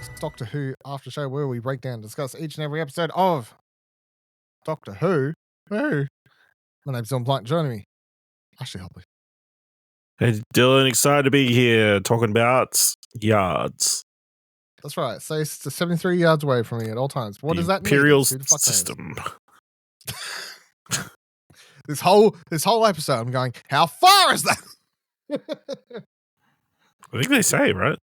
week's Doctor Who after show where we break down and discuss each and every episode of Doctor Who. My name's Don Blight. Joining me, Ashley Holmes. Hey, Dylan, excited to be here talking about yards. That's right. So it's 73 yards away from me at all times. What does that mean? Imperial system. This whole episode, I'm going, how far is that? I think they say, right?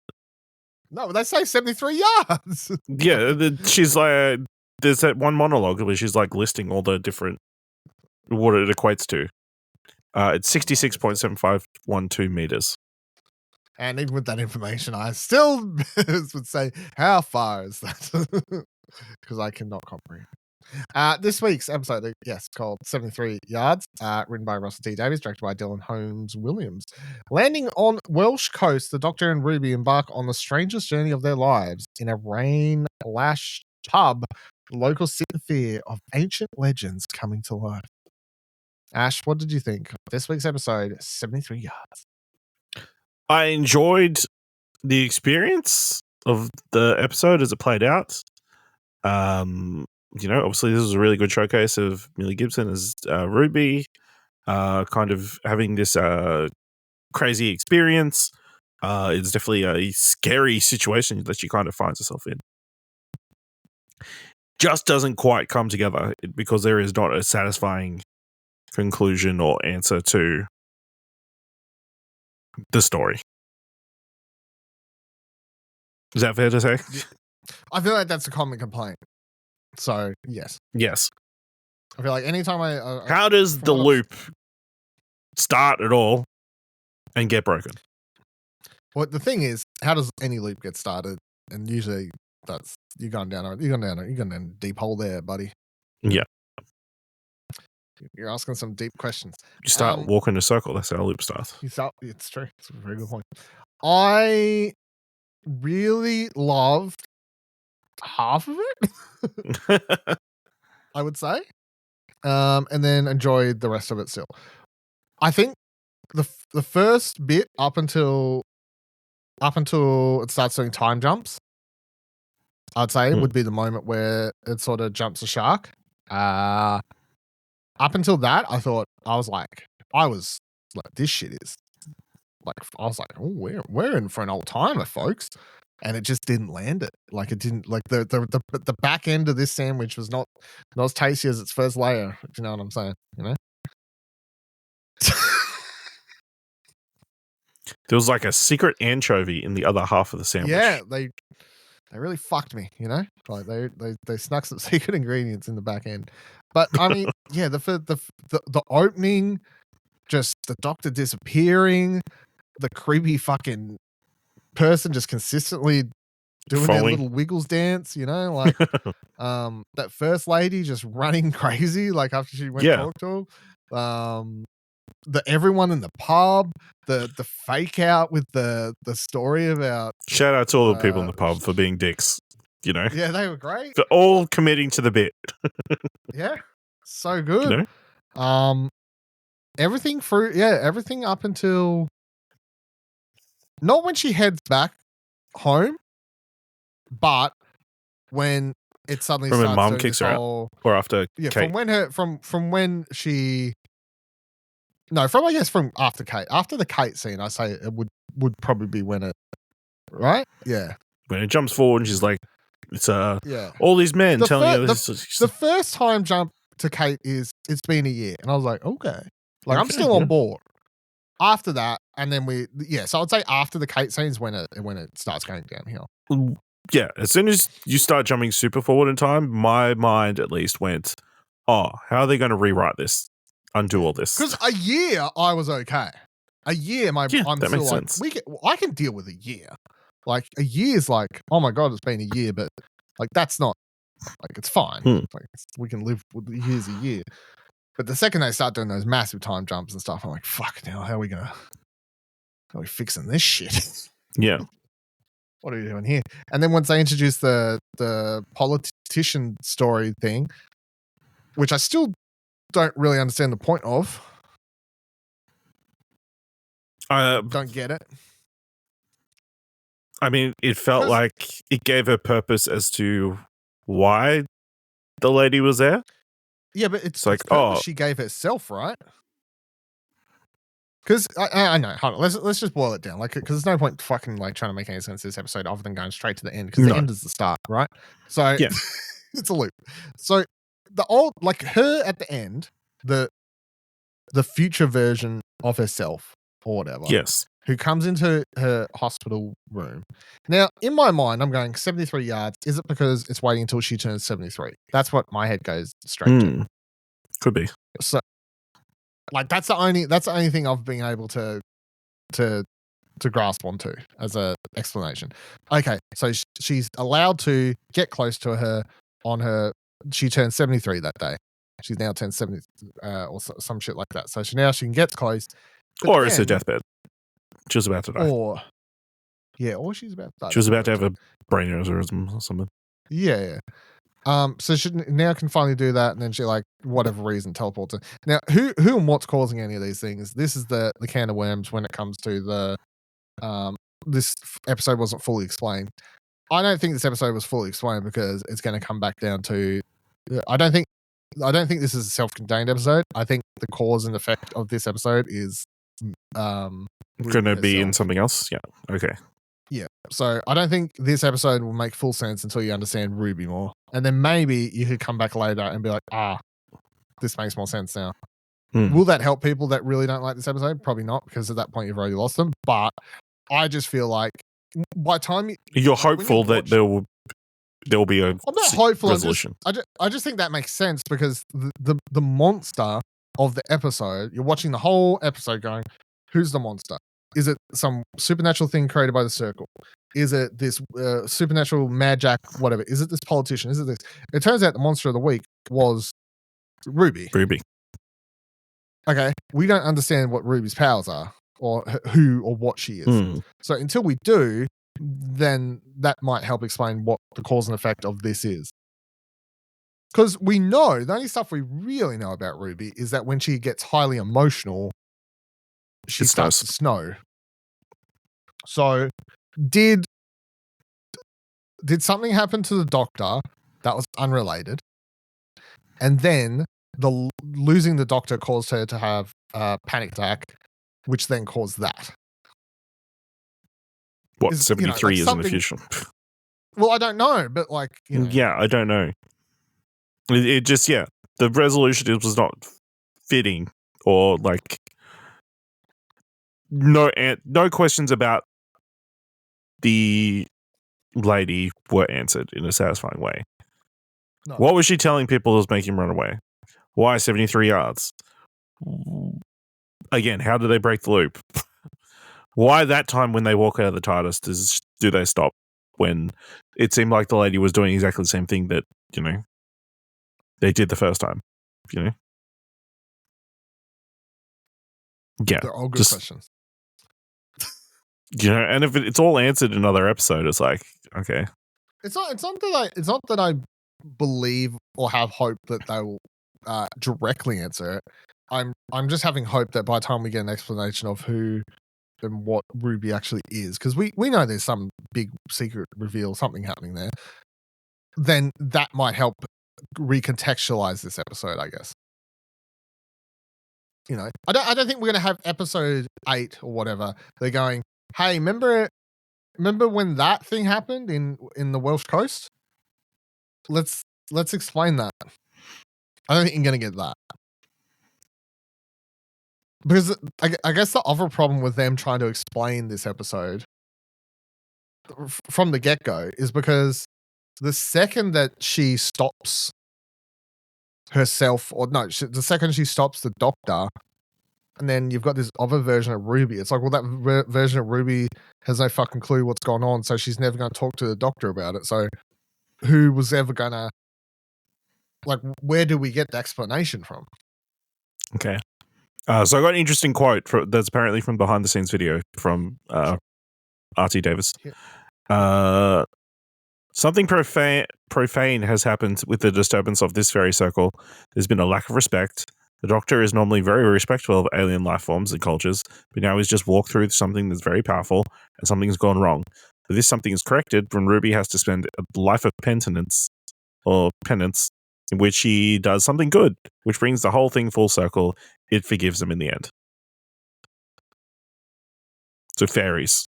No, they say 73 yards. Yeah, she's like, there's that one monologue where she's like listing all the different, what it equates to. It's 66.7512 meters. And even with that information, I still would say, how far is that? Because I cannot comprehend. This week's episode, yes, called 73 Yards, written by Russell T. Davies, directed by Dylan Holmes Williams. Landing on Welsh coast, the Doctor and Ruby embark on the strangest journey of their lives in a rain-lashed pub. Locals sit in fear of ancient legends coming to life. Ash, what did you think of this week's episode, 73 Yards? I enjoyed the experience of the episode as it played out. You know, obviously this was a really good showcase of Millie Gibson as Ruby, kind of having this crazy experience. It's definitely a scary situation that she kind of finds herself in. Just doesn't quite come together because there is not a satisfying conclusion or answer to the story. Is that fair to say? I feel like that's a common complaint. So, yes. Yes. I feel like anytime how does the loop start at all and get broken? Well, the thing is, how does any loop get started? And usually that's you're going down a deep hole there, buddy. Yeah. You're asking some deep questions. You start walking in a circle, that's how a loop starts. It's true. It's a very good point. I really loved half of it. I would say. And then enjoyed the rest of it still. I think the first bit up until it starts doing time jumps, I'd say would be the moment where it sort of jumps a shark. Up until that, I was like, this shit is like, I was like, oh, we're in for an old timer, folks. And it just didn't land it. Like it didn't, like the back end of this sandwich was not as tasty as its first layer. If you know what I'm saying, you know? There was like a secret anchovy in the other half of the sandwich. Yeah, they really fucked me, you know? Like they snuck some secret ingredients in the back end. But I mean, yeah, the opening, just the Doctor disappearing, the creepy fucking person just consistently doing their little wiggles dance, you know, like that first lady just running crazy, like after she went to talk to him. The everyone in the pub, the fake out with the story about. Shout out to all the people in the pub for being dicks, you know. Yeah, they were great. For all committing to the bit. Yeah, so good. You know? Everything up until not when she heads back home, but when it suddenly from starts when Mum doing kicks this her whole, out, or after yeah, Kate. from after Kate. After the Kate scene, I say it would probably be when it, right? Yeah. When it jumps forward and she's like, it's yeah. all these men telling you this. The first time jump to Kate is it's been a year, and I was like, okay, like I'm still on board. After that, and then so I'd say after the Kate scene is when it starts going downhill. Yeah, as soon as you start jumping super forward in time, my mind at least went, oh, how are they going to rewrite this? Undo all this. Because a year, I was okay. A year, I'm that still makes like, sense. I can deal with a year. Like a year's like, oh my god, it's been a year, but like that's not like it's fine. Like we can live with years a year. But the second they start doing those massive time jumps and stuff, I'm like, fuck now, how are we fixing this shit? Yeah. What are you doing here? And then once they introduce the politician story thing, which I still don't really understand the point of. Don't get it. I mean, it felt 'Cause- like it gave her purpose as to why the lady was there. Yeah, but it's like, purpose she gave herself, right? Because I know. Hold on. Let's just boil it down. Like, because there's no point fucking like trying to make any sense of this episode other than going straight to the end. Because the end is the start, right? So Yeah. it's a loop. So her at the end, the future version of herself or whatever. Yes. Who comes into her hospital room. Now, in my mind, I'm going 73 yards. Is it because it's waiting until she turns 73? That's what my head goes straight to. Could be. So, like, that's the only thing I've been able to grasp onto as a explanation. Okay, so she's allowed to get close to her on her. She turned 73 that day. She's now turned 70 or some shit like that. So she can get close. Or it's her deathbed. She was about to die. Or she's about to die. She was about to have a brain aneurysm or something. Yeah. So she now can finally do that, and then she, like, whatever reason, teleports her. Now, who and what's causing any of these things? This is the can of worms when it comes to the this episode wasn't fully explained. I don't think this episode was fully explained because it's going to come back down to. I don't think this is a self-contained episode. I think the cause and effect of this episode is going to be in something else. Yeah. Okay. Yeah. So I don't think this episode will make full sense until you understand Ruby more. And then maybe you could come back later and be like, this makes more sense now. Will that help people that really don't like this episode? Probably not, because at that point you've already lost them. But I just feel like by the time you're hopeful that there will be a I'm not hopeful. resolution. I just think that makes sense because the monster of the episode, you're watching the whole episode going, who's the monster? Is it some supernatural thing created by the Circle? Is it this supernatural Mad Jack, whatever? Is it this politician? Is it this? It turns out the monster of the week was Ruby. Okay, we don't understand what Ruby's powers are or who or what she is. So until we do, then that might help explain what the cause and effect of this is. Because we know, the only stuff we really know about Ruby is that when she gets highly emotional, she starts to snow. So did something happen to the doctor that was unrelated? And then losing the doctor caused her to have a panic attack, which then caused that. What, 73 years in the future? Well, I don't know, but like, yeah, I don't know. It just, the resolution was not fitting, or like no questions about the lady were answered in a satisfying way. No. What was she telling people that was making him run away? Why 73 yards? Again, how do they break the loop? Why that time when they walk out of the TARDIS do they stop when it seemed like the lady was doing exactly the same thing that, they did the first time, Yeah. They're all good questions. And if it's all answered in another episode, it's like, okay. It's not that I believe or have hope that they will directly answer it. I'm just having hope that by the time we get an explanation of who and what Ruby actually is, because we know there's some big secret reveal, something happening there, then that might help recontextualize this episode, I guess. I don't think we're gonna have episode 8 or whatever. They're going, hey, remember when that thing happened in the Welsh coast? Let's explain that. I don't think you're gonna get that. Because I guess the other problem with them trying to explain this episode from the get-go is because the second that she stops herself, the second she stops the doctor, and then you've got this other version of Ruby, it's like, well, that version of Ruby has no fucking clue what's going on, so she's never going to talk to the doctor about it. So who was ever going to, like, where do we get the explanation from? Okay. So I got an interesting quote that's apparently from behind the scenes video from Davies. Yeah. Something profane has happened with the disturbance of this very circle. There's been a lack of respect. The Doctor is normally very respectful of alien life forms and cultures, but now he's just walked through something that's very powerful and something's gone wrong. this something is corrected when Ruby has to spend a life of penitence in which he does something good, which brings the whole thing full circle. It forgives him in the end. So fairies.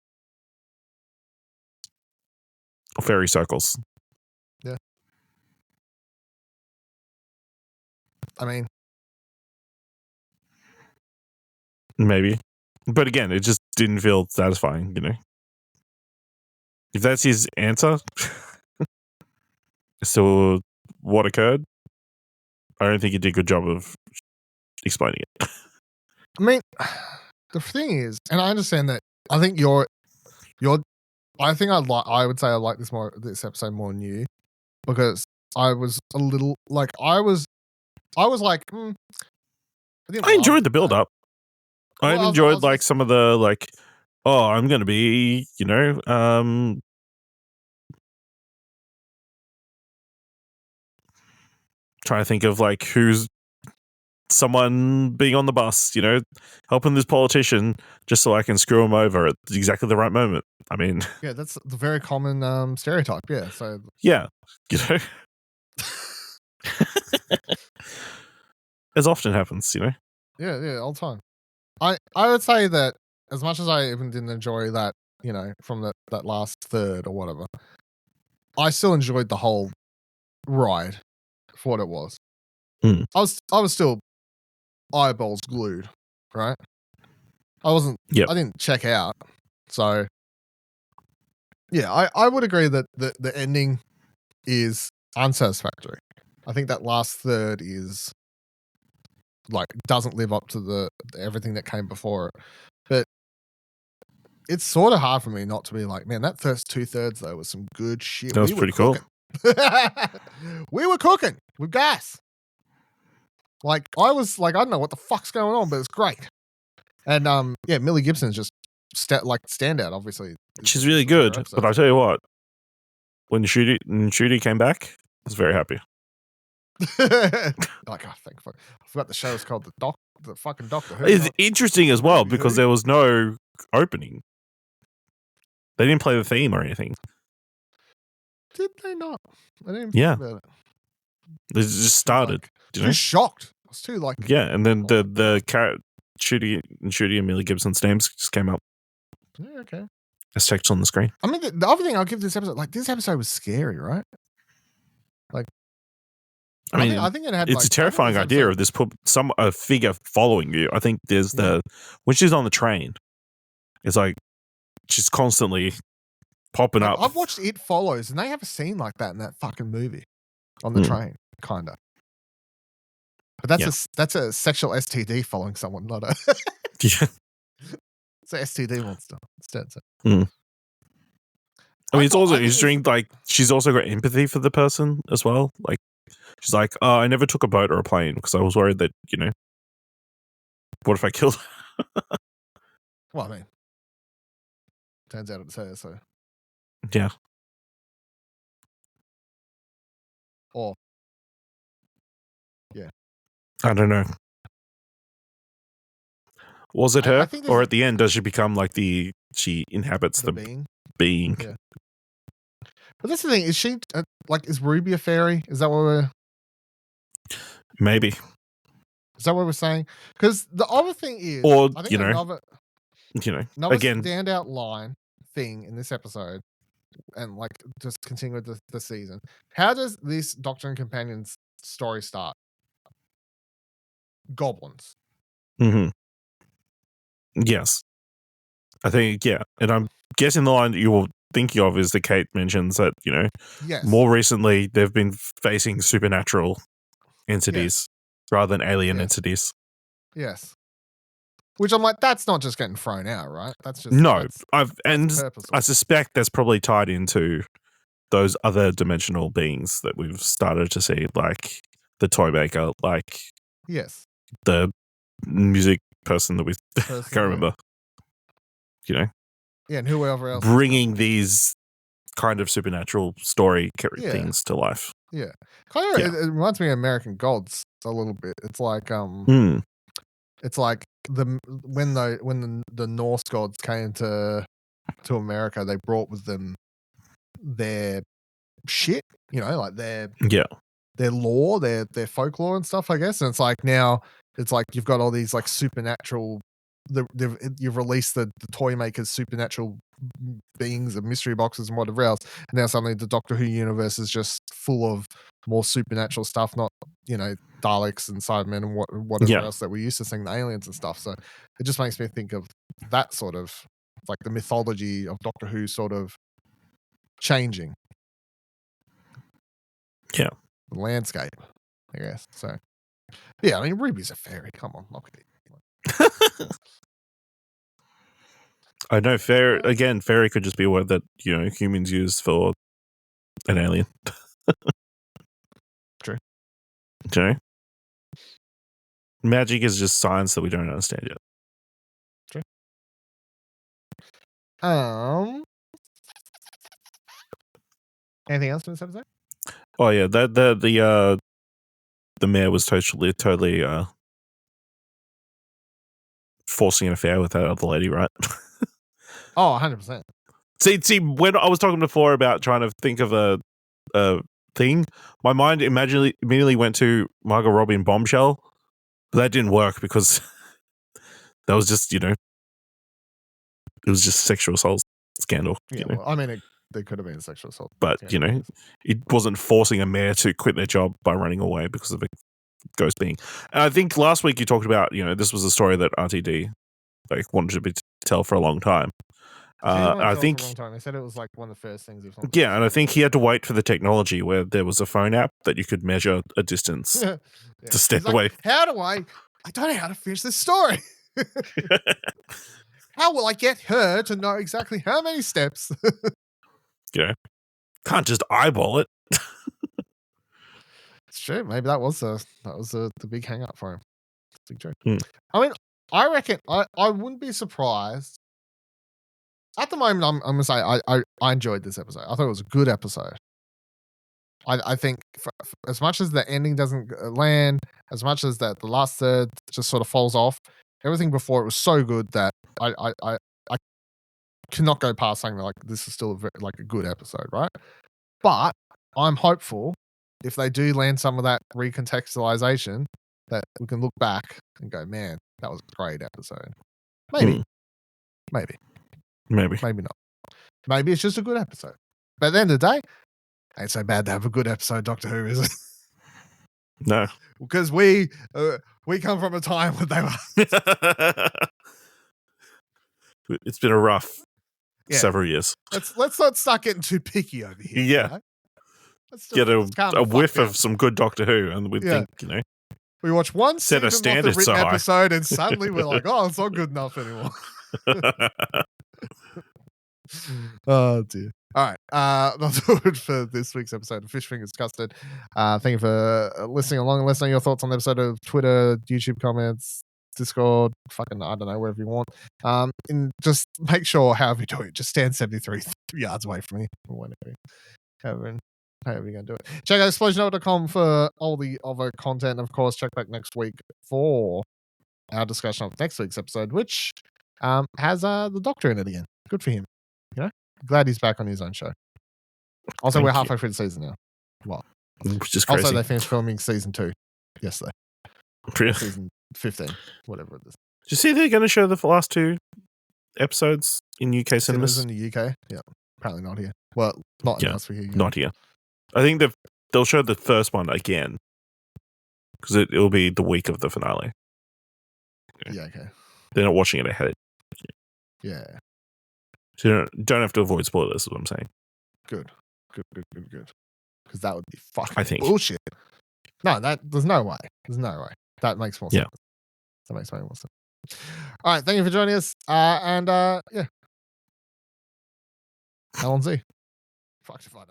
Or fairy circles. Yeah. I mean, maybe. But again, it just didn't feel satisfying, If that's his answer as to what occurred, I don't think he did a good job of explaining it. I mean, the thing is, and I understand that. I think I think I would say I like this episode more than you, because I was a little like I was like I enjoyed the build up. I enjoyed like some of the like, oh, I'm going to be, trying to think of like who's someone being on the bus, helping this politician just so I can screw him over at exactly the right moment. I mean, yeah, that's the very common stereotype. Yeah, so yeah, as often happens, Yeah, all the time. I would say that as much as I even didn't enjoy that, from that last third or whatever, I still enjoyed the whole ride for what it was. Mm. I was still eyeballs glued, right? I didn't check out. So yeah, I would agree that the ending is unsatisfactory. I think that last third is like doesn't live up to the everything that came before it. But it's sort of hard for me not to be like, man, that first 2/3 though was some good shit. That was pretty cool. We were cooking with gas. Like I was like, I don't know what the fuck's going on, but it's great. And yeah, Millie Gibson's just standout. Obviously, she's really good. But I tell you what, when Ncuti came back, I was very happy. Like, oh, thank fuck. I forgot the show was called the fucking Doctor Who. It's interesting as well because there was no opening. They didn't play the theme or anything. Did they not? I didn't think about it. It just started. Too shocked. I was too like. Yeah, and then the Ncuti and Millie Gibson's names just came up. Yeah, okay. As text on the screen. I mean, the other thing I'll give this episode, like this episode was scary, right? Like, I think it had. It's a terrifying idea of this a figure following you. I think there's when she's on the train, it's like she's constantly popping up. I've watched It Follows, and they have a scene like that in that fucking movie on the train, kinda. But that's a sexual STD following someone, not a. Yeah. It's an STD monster instead. So. I mean, it's also interesting. Like, she's also got empathy for the person as well. Like, she's like, "Oh, I never took a boat or a plane because I was worried that what if I killed her?" Well, I mean, turns out it's her. So yeah. Or yeah, I don't know. Was it her, or at the end does she become like she inhabits the being? Yeah. But that's the thing. Is she is Ruby a fairy? Is that what we're? Maybe. Is that what we're saying? Because the other thing is, or I think another again, standout line thing in this episode, and like just continue with the season. How does this Doctor and Companions story start? Goblins. Mm-hmm. Yes. I think, and I'm guessing the line that you were thinking of is that Kate mentions that, yes. more recently they've been facing supernatural entities rather than alien entities. Yes. Which I'm like, that's not just getting thrown out, right? That's just I suspect that's probably tied into those other dimensional beings that we've started to see, like the toy maker, like the music person that I can't remember. Yeah, and whoever else bringing these kind of supernatural story things to life. Yeah, kind of. It reminds me of American Gods a little bit. It's like it's like when the Norse gods came to to America, they brought with them their shit, like their law, their folklore and stuff, I guess. And it's like now it's like you've got all these like supernatural. You've released the toy makers' supernatural beings and mystery boxes and whatever else. And now suddenly the Doctor Who universe is just full of more supernatural stuff, not Daleks and Cybermen and whatever else that we used to seeing, the aliens and stuff. So it just makes me think of that sort of like the mythology of Doctor Who sort of changing. Yeah. The landscape, I guess. So yeah, I mean Ruby's a fairy. Come on, look at it. I know fairy could just be a word that, humans use for an alien. True. Okay. Magic is just science that we don't understand yet. True. Anything else in this episode? Oh yeah, the mayor was totally forcing an affair with that other lady, right? Oh, 100%. See, when I was talking before about trying to think of a thing, my mind immediately went to Margot Robbie and Bombshell, but that didn't work because that was just, it was just sexual assault scandal. Yeah, well, I mean, there could have been a sexual assault. But, it wasn't forcing a mayor to quit their job by running away because of a ghost being. And I think last week you talked about, this was a story that RTD wanted to tell for a long time. I think for a long time. They said it was like one of the first things. Yeah, and I think he had to wait for the technology where there was a phone app that you could measure a distance to step away. How do I don't know how to finish this story. How will I get her to know exactly how many steps? Can't just eyeball it. It's true. Maybe that was the big hang up for him. Big joke. I mean, I reckon I wouldn't be surprised. At the moment, I'm gonna say I enjoyed this episode. I thought it was a good episode. I think for as much as the ending doesn't land, as much as that the last third just sort of falls off, everything before it was so good that I cannot go past saying that, like, this is still a good episode, right? But I'm hopeful if they do land some of that recontextualization that we can look back and go, man, that was a great episode. Maybe. Maybe not. Maybe it's just a good episode. But at the end of the day, ain't so bad to have a good episode, Doctor Who, is it? No. Because we come from a time when they were... It's been a rough several years. Let's not start getting too picky over here. Yeah. Right? Get a whiff of some good Doctor Who and we'd think, we watch one set a standard so high. episode and suddenly we're like, oh, it's not good enough anymore. Oh dear. All right. That's good for this week's episode of Fish Fingers Custard. Thank you for listening along and listening. Your thoughts on the episode of Twitter, YouTube comments, Discord, fucking I don't know, wherever you want. And just make sure, however you do it, just stand 73 yards away from me or whatever. However you're going to do it. Check out explosionhour.com for all the other content. Of course, check back next week for our discussion of next week's episode, which has the Doctor in it again. Good for him. Glad he's back on his own show. Also, we're halfway through the season now. Well, which is crazy. Also, they finished filming season 2 yesterday. Really? Season 15, whatever it is. Did you see they're going to show the last 2 episodes in UK cinemas? In the UK? Yeah. Apparently not here. Well, not in here. Not here. I think they'll show the first one again because it'll be the week of the finale. Yeah, okay. They're not watching it ahead. Yeah. So you don't have to avoid spoilers, is what I'm saying. Good. Because that would be fucking bullshit. No, there's no way. That makes more sense. That makes way more sense. All right, thank you for joining us. And Elan Z. Fuck if I know.